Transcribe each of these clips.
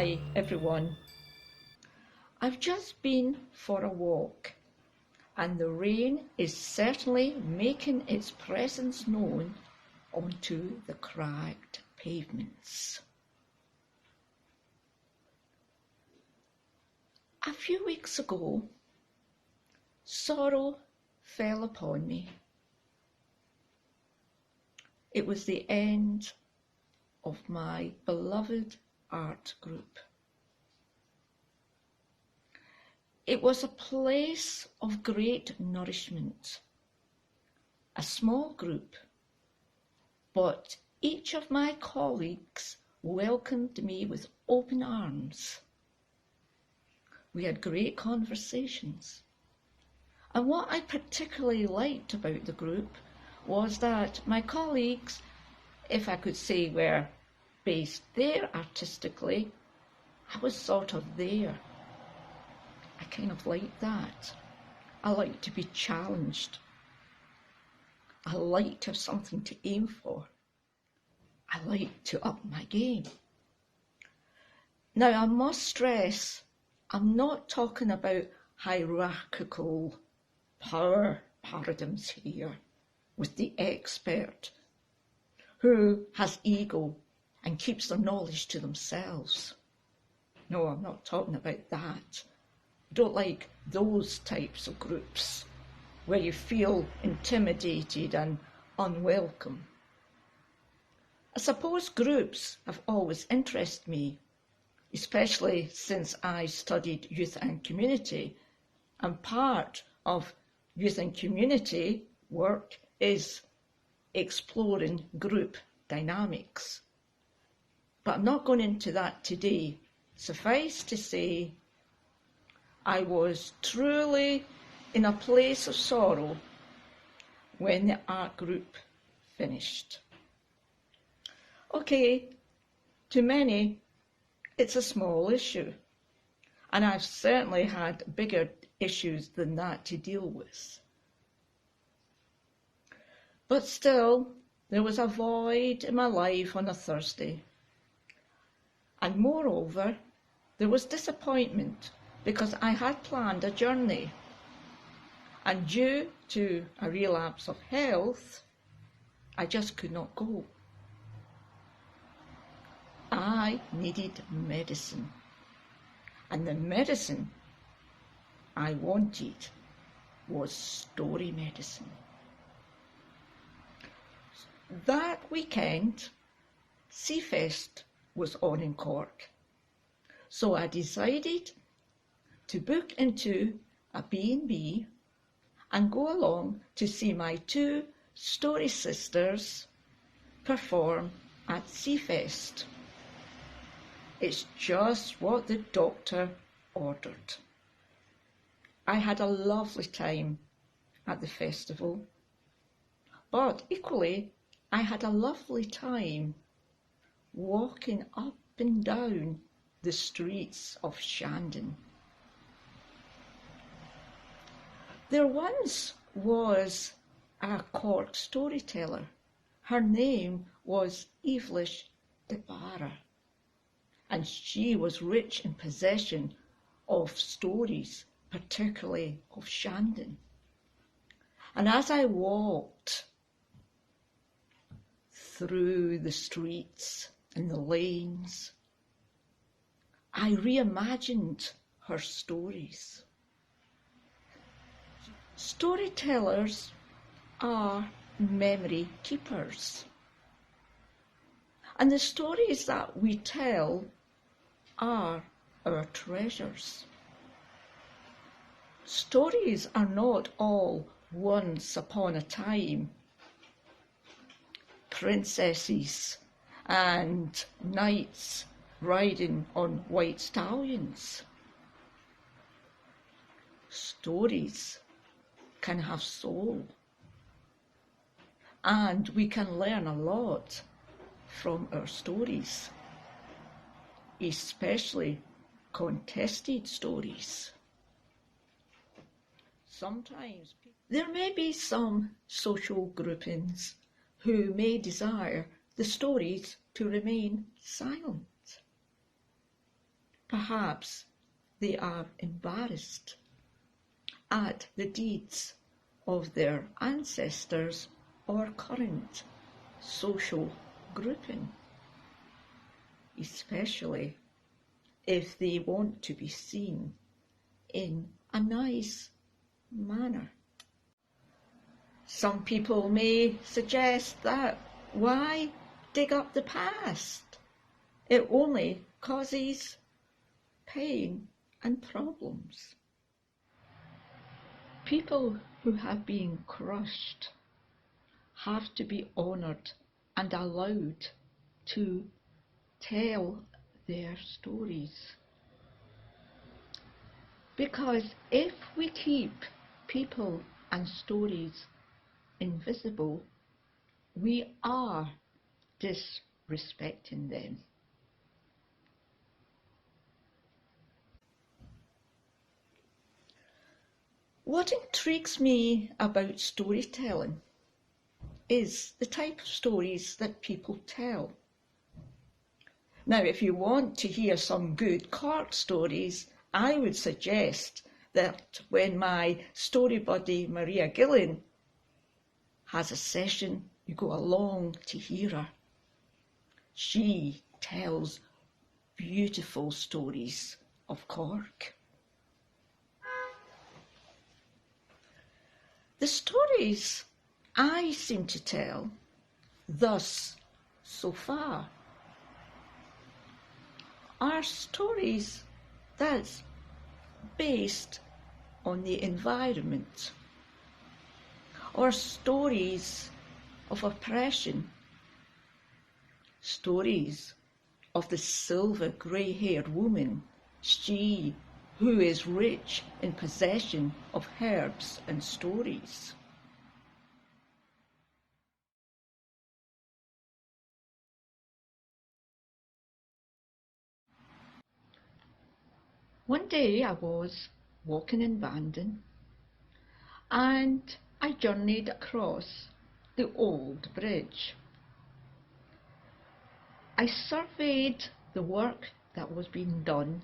Hi everyone. I've just been for a walk and the rain is certainly making its presence known onto the cracked pavements. A few weeks ago, sorrow fell upon me. It was the end of my beloved art group. It was a place of great nourishment, a small group, but each of my colleagues welcomed me with open arms. We had great conversations, and what I particularly liked about the group was that my colleagues, if I could say, were based there artistically, I was sort of there. I kind of like that. I like to be challenged. I like to have something to aim for. I like to up my game. Now, I must stress, I'm not talking about hierarchical power paradigms here with the expert who has ego and keeps their knowledge to themselves. No, I'm not talking about that. I don't like those types of groups where you feel intimidated and unwelcome. I suppose groups have always interested me, especially since I studied youth and community, and part of youth and community work is exploring group dynamics. But I'm not going into that today. Suffice to say, I was truly in a place of sorrow when the art group finished. Okay, to many, it's a small issue, and I've certainly had bigger issues than that to deal with. But still, there was a void in my life on a Thursday. And moreover, there was disappointment because I had planned a journey. And due to a relapse of health, I just could not go. I needed medicine. And the medicine I wanted was story medicine. That weekend, Seafest was on in Cork. So I decided to book into a B&B and go along to see my two story sisters perform at Seafest. It's just what the doctor ordered. I had a lovely time at the festival, but equally I had a lovely time walking up and down the streets of Bandon. There once was a Cork storyteller. Her name was Evelyn DeBarra, and she was rich in possession of stories, particularly of Bandon. And as I walked through the streets and the lanes, I reimagined her stories. Storytellers are memory keepers, and the stories that we tell are our treasures. Stories are not all once upon a time princesses and knights riding on white stallions. Stories can have soul, and we can learn a lot from our stories, especially contested stories. Sometimes there may be some social groupings who may desire the stories to remain silent. Perhaps they are embarrassed at the deeds of their ancestors or current social grouping, especially if they want to be seen in a nice manner. Some people may suggest that why dig up the past? It only causes pain and problems. People who have been crushed have to be honoured and allowed to tell their stories. Because if we keep people and stories invisible, we are disrespecting them. What intrigues me about storytelling is the type of stories that people tell. Now, if you want to hear some good court stories, I would suggest that when my story buddy Maria Gillian has a session, you go along to hear her. She tells beautiful stories of Cork. The stories I seem to tell thus so far are stories that's based on the environment, or stories of oppression, stories of the silver grey-haired woman, she who is rich in possession of herbs and stories. One day I was walking in Bandon and I journeyed across the old bridge. I surveyed the work that was being done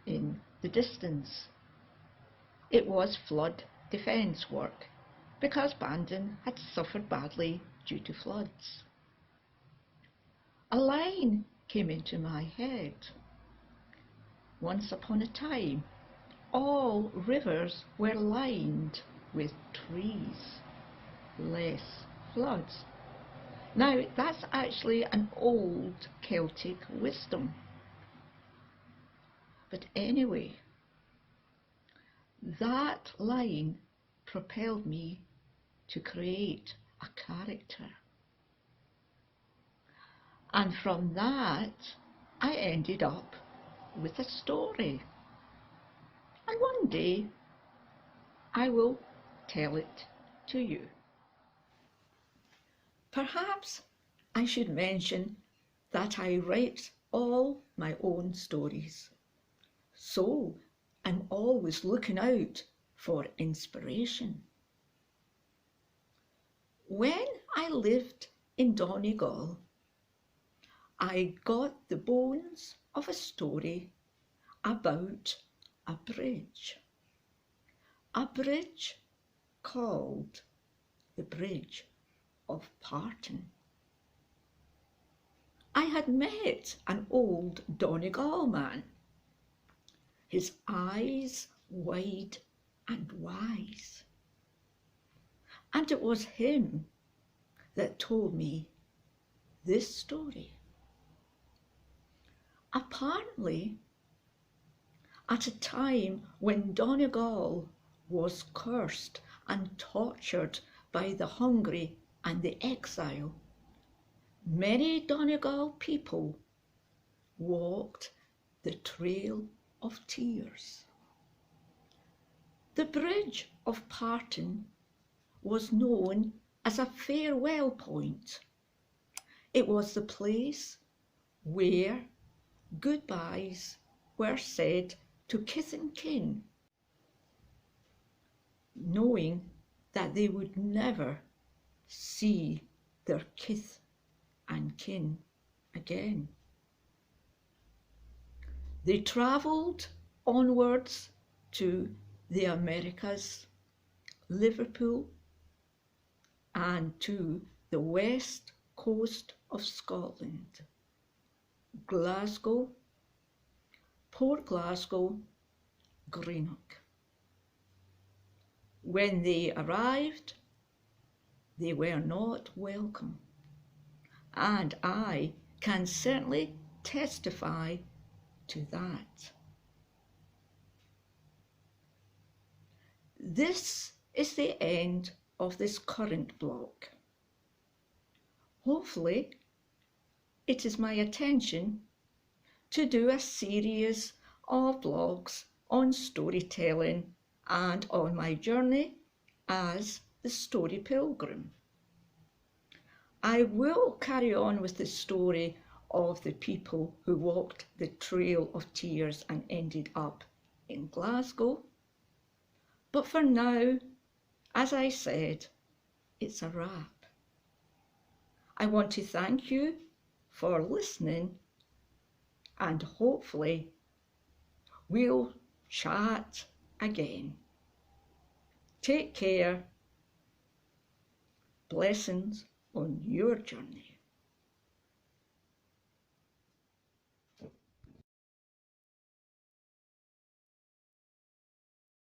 in the distance. It was flood defence work because Bandon had suffered badly due to floods. A line came into my head. Once upon a time, all rivers were lined with trees, less floods. Now, that's actually an old Celtic wisdom. But anyway, that line propelled me to create a character. And from that, I ended up with a story. And one day, I will tell it to you. Perhaps I should mention that I write all my own stories. So I'm always looking out for inspiration. When I lived in Donegal, I got the bones of a story about a bridge. A bridge called the Bridge of Partin. I had met an old Donegal man, his eyes wide and wise, and it was him that told me this story. Apparently, at a time when Donegal was cursed and tortured by the hungry and the exile, many Donegal people walked the Trail of Tears. The Bridge of Partin was known as a farewell point. It was the place where goodbyes were said to kith and kin, knowing that they would never see their kith and kin again. They travelled onwards to the Americas, Liverpool, and to the west coast of Scotland, Glasgow, Port Glasgow, Greenock. When they arrived, they were not welcome, and I can certainly testify to that. This is the end of this current blog. Hopefully, it is my intention to do a series of blogs on storytelling and on my journey as the story pilgrim. I will carry on with the story of the people who walked the Trail of Tears and ended up in Glasgow. But for now, as I said, it's a wrap. I want to thank you for listening, and hopefully we'll chat again. Take care. Blessings on your journey.